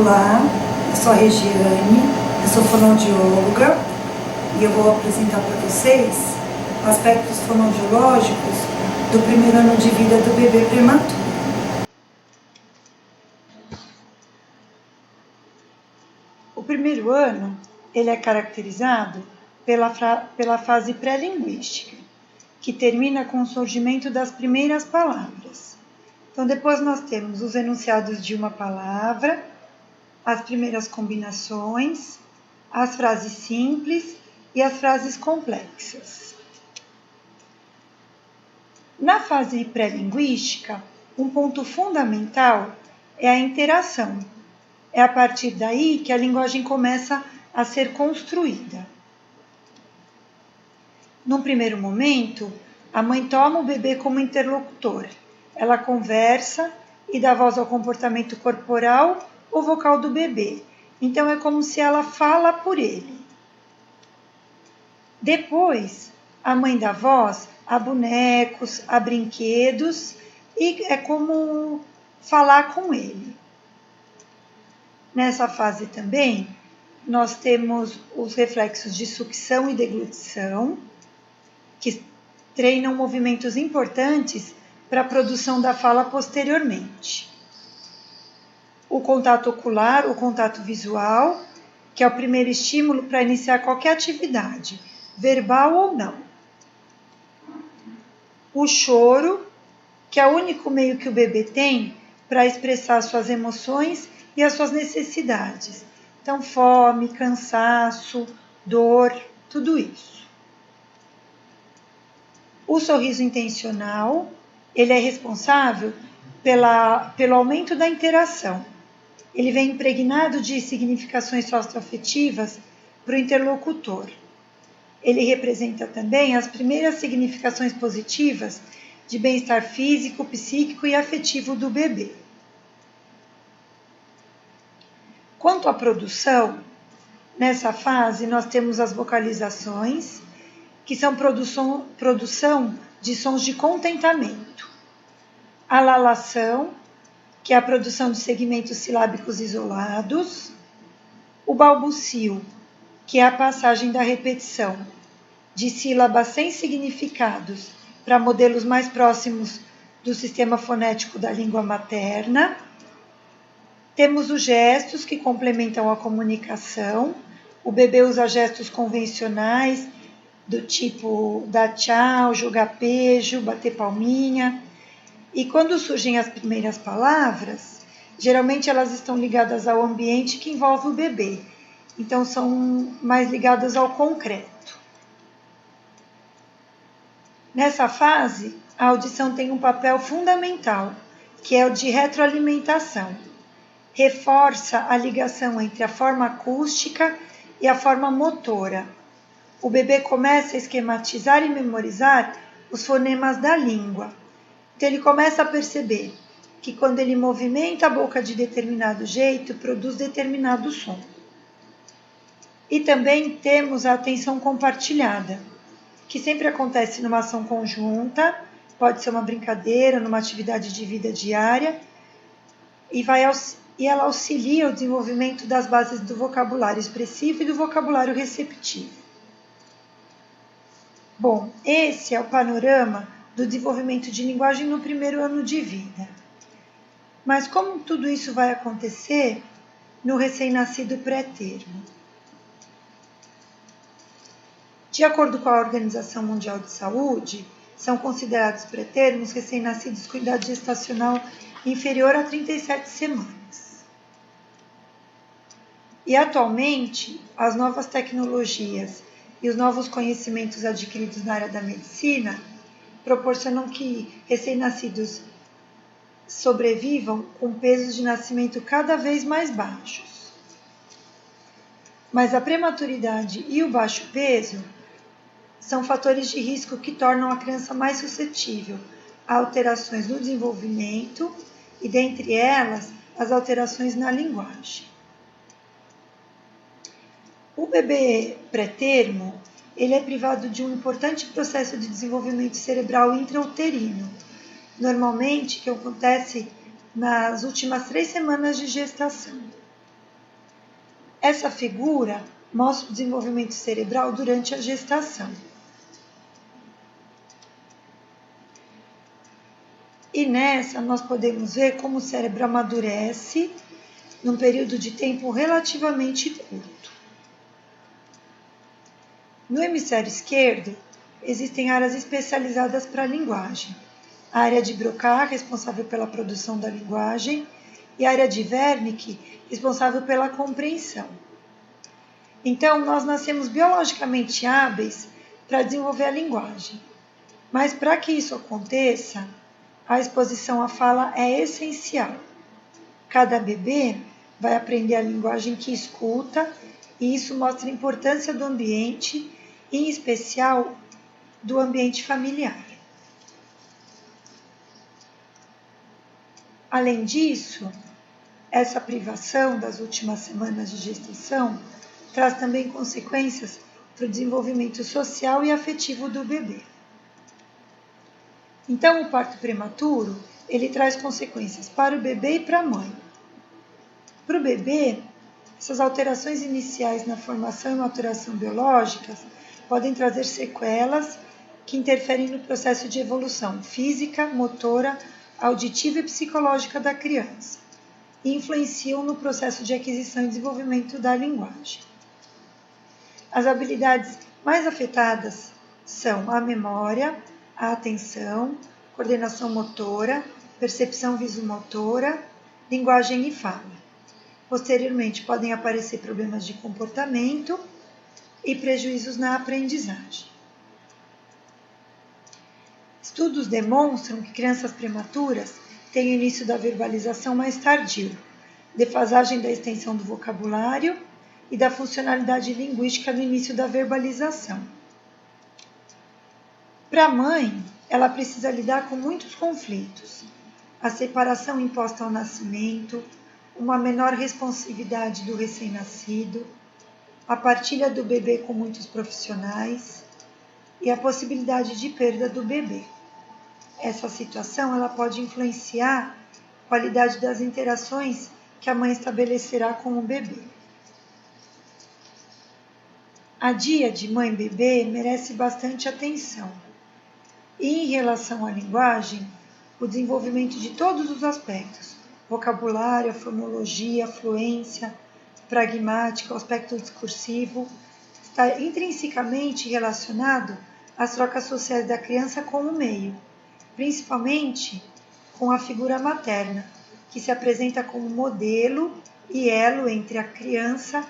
Olá, eu sou a Regiane, eu sou fonoaudióloga e eu vou apresentar para vocês aspectos fonoaudiológicos do primeiro ano de vida do bebê prematuro. O primeiro ano, ele é caracterizado pela fase pré-linguística, que termina com o surgimento das primeiras palavras. Então, depois nós temos os enunciados de uma palavra, as primeiras combinações, as frases simples e as frases complexas. Na fase pré-linguística, um ponto fundamental é a interação. É a partir daí que a linguagem começa a ser construída. Num primeiro momento, a mãe toma o bebê como interlocutor. Ela conversa e dá voz ao comportamento corporal ou vocal do bebê. Então, é como se ela fala por ele. Depois, a mãe dá voz a bonecos, a brinquedos e é como falar com ele. Nessa fase também, nós temos os reflexos de sucção e deglutição, que treinam movimentos importantes para a produção da fala posteriormente. O contato ocular, o contato visual, que é o primeiro estímulo para iniciar qualquer atividade, verbal ou não. O choro, que é o único meio que o bebê tem para expressar suas emoções e as suas necessidades. Então, fome, cansaço, dor, tudo isso. O sorriso intencional, ele é responsável pelo aumento da interação. Ele vem impregnado de significações socioafetivas para o interlocutor. Ele representa também as primeiras significações positivas de bem-estar físico, psíquico e afetivo do bebê. Quanto à produção, nessa fase nós temos as vocalizações, que são produção de sons de contentamento. A lalação, que é a produção de segmentos silábicos isolados. O balbucio, que é a passagem da repetição de sílabas sem significados para modelos mais próximos do sistema fonético da língua materna. Temos os gestos que complementam a comunicação. O bebê usa gestos convencionais, do tipo dar tchau, jogar beijo, bater palminha. E quando surgem as primeiras palavras, geralmente elas estão ligadas ao ambiente que envolve o bebê. Então, são mais ligadas ao concreto. Nessa fase, a audição tem um papel fundamental, que é o de retroalimentação. Reforça a ligação entre a forma acústica e a forma motora. O bebê começa a esquematizar e memorizar os fonemas da língua. Então, ele começa a perceber que quando ele movimenta a boca de determinado jeito, produz determinado som. E também temos a atenção compartilhada, que sempre acontece numa ação conjunta, pode ser uma brincadeira, numa atividade de vida diária, e ela auxilia o desenvolvimento das bases do vocabulário expressivo e do vocabulário receptivo. Bom, esse é o panorama do desenvolvimento de linguagem no primeiro ano de vida. Mas como tudo isso vai acontecer no recém-nascido pré-termo? De acordo com a Organização Mundial de Saúde, são considerados pré-termos recém-nascidos com idade gestacional inferior a 37 semanas. E atualmente, as novas tecnologias e os novos conhecimentos adquiridos na área da medicina proporcionam que recém-nascidos sobrevivam com pesos de nascimento cada vez mais baixos. Mas a prematuridade e o baixo peso são fatores de risco que tornam a criança mais suscetível a alterações no desenvolvimento e, dentre elas, as alterações na linguagem. O bebê pré-termo, ele é privado de um importante processo de desenvolvimento cerebral intrauterino, normalmente que acontece nas últimas 3 semanas de gestação. Essa figura mostra o desenvolvimento cerebral durante a gestação. E nessa nós podemos ver como o cérebro amadurece num período de tempo relativamente curto. No hemisfério esquerdo, existem áreas especializadas para a linguagem. A área de Broca, responsável pela produção da linguagem, e a área de Wernicke, responsável pela compreensão. Então, nós nascemos biologicamente hábeis para desenvolver a linguagem. Mas para que isso aconteça, a exposição à fala é essencial. Cada bebê vai aprender a linguagem que escuta, e isso mostra a importância do ambiente, em especial do ambiente familiar. Além disso, essa privação das últimas semanas de gestação traz também consequências para o desenvolvimento social e afetivo do bebê. Então, o parto prematuro, ele traz consequências para o bebê e para a mãe. Para o bebê, essas alterações iniciais na formação e maturação biológicas podem trazer sequelas que interferem no processo de evolução física, motora, auditiva e psicológica da criança e influenciam no processo de aquisição e desenvolvimento da linguagem. As habilidades mais afetadas são a memória, a atenção, coordenação motora, percepção visomotora, linguagem e fala. Posteriormente, podem aparecer problemas de comportamento e prejuízos na aprendizagem. Estudos demonstram que crianças prematuras têm o início da verbalização mais tardio, defasagem da extensão do vocabulário e da funcionalidade linguística no início da verbalização. Para a mãe, ela precisa lidar com muitos conflitos. A separação imposta ao nascimento, uma menor responsividade do recém-nascido, a partilha do bebê com muitos profissionais e a possibilidade de perda do bebê. Essa situação ela pode influenciar a qualidade das interações que a mãe estabelecerá com o bebê. A díade mãe-bebê merece bastante atenção. E em relação à linguagem, o desenvolvimento de todos os aspectos, vocabulário, a fonologia, a fluência, pragmática, o aspecto discursivo, está intrinsecamente relacionado às trocas sociais da criança com o meio, principalmente com a figura materna, que se apresenta como modelo e elo entre a criança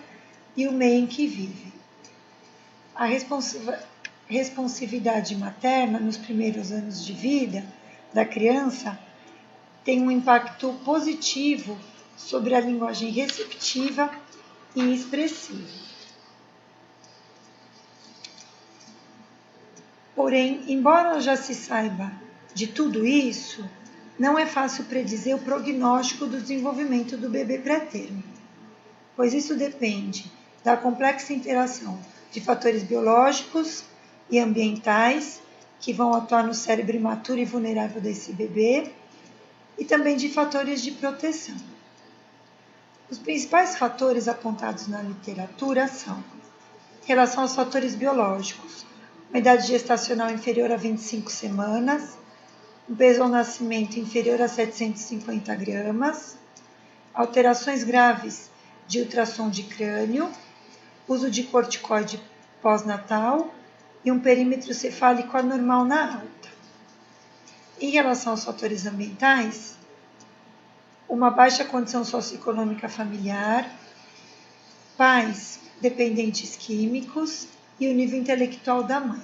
e o meio em que vive. A responsividade materna nos primeiros anos de vida da criança tem um impacto positivo sobre a linguagem receptiva e expressiva. Porém, embora já se saiba de tudo isso, não é fácil predizer o prognóstico do desenvolvimento do bebê pré-termo, pois isso depende da complexa interação de fatores biológicos e ambientais que vão atuar no cérebro imaturo e vulnerável desse bebê e também de fatores de proteção. Os principais fatores apontados na literatura são em relação aos fatores biológicos, uma idade gestacional inferior a 25 semanas, um peso ao nascimento inferior a 750 gramas, alterações graves de ultrassom de crânio, uso de corticoide pós-natal e um perímetro cefálico anormal na alta. Em relação aos fatores ambientais, uma baixa condição socioeconômica familiar, pais dependentes químicos e o nível intelectual da mãe.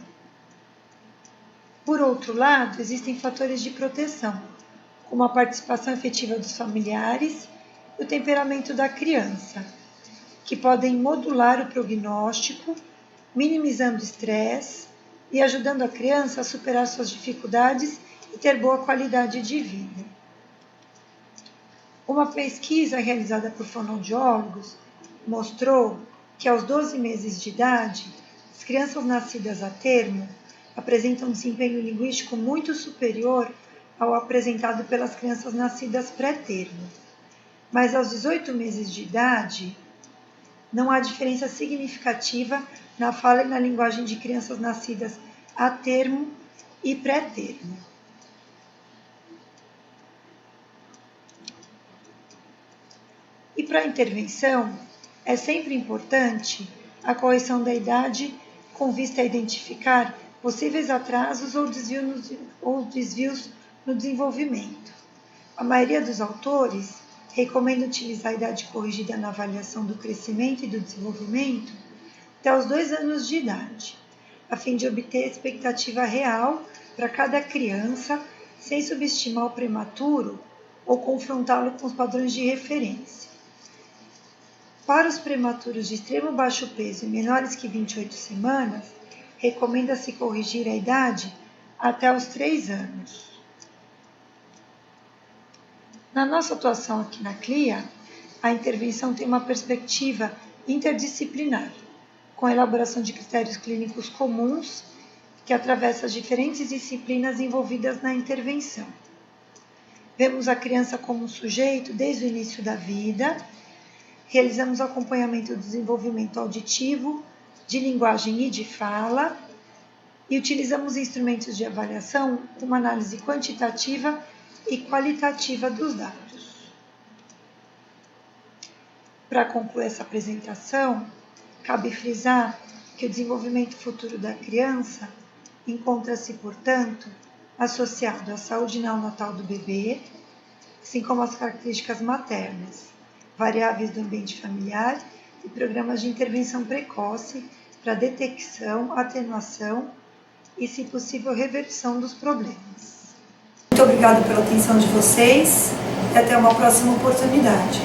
Por outro lado, existem fatores de proteção, como a participação efetiva dos familiares e o temperamento da criança, que podem modular o prognóstico, minimizando o estresse e ajudando a criança a superar suas dificuldades e ter boa qualidade de vida. Uma pesquisa realizada por fonoaudiólogos mostrou que aos 12 meses de idade, as crianças nascidas a termo apresentam um desempenho linguístico muito superior ao apresentado pelas crianças nascidas pré-termo. Mas aos 18 meses de idade, Não há diferença significativa na fala e na linguagem de crianças nascidas a termo e pré-termo. E para a intervenção, é sempre importante a correção da idade com vista a identificar possíveis atrasos ou desvios no desenvolvimento. A maioria dos autores recomenda utilizar a idade corrigida na avaliação do crescimento e do desenvolvimento até os 2 anos de idade, a fim de obter a expectativa real para cada criança, sem subestimar o prematuro ou confrontá-lo com os padrões de referência. Para os prematuros de extremo baixo peso e menores que 28 semanas, recomenda-se corrigir a idade até os 3 anos. Na nossa atuação aqui na CLIA, a intervenção tem uma perspectiva interdisciplinar, com a elaboração de critérios clínicos comuns que atravessam as diferentes disciplinas envolvidas na intervenção. Vemos a criança como um sujeito desde o início da vida, realizamos acompanhamento do desenvolvimento auditivo, de linguagem e de fala, e utilizamos instrumentos de avaliação com uma análise quantitativa e qualitativa dos dados. Para concluir essa apresentação, cabe frisar que o desenvolvimento futuro da criança encontra-se, portanto, associado à saúde neonatal do bebê, assim como às características maternas, variáveis do ambiente familiar e programas de intervenção precoce para detecção, atenuação e, se possível, reversão dos problemas. Muito obrigada pela atenção de vocês e até uma próxima oportunidade.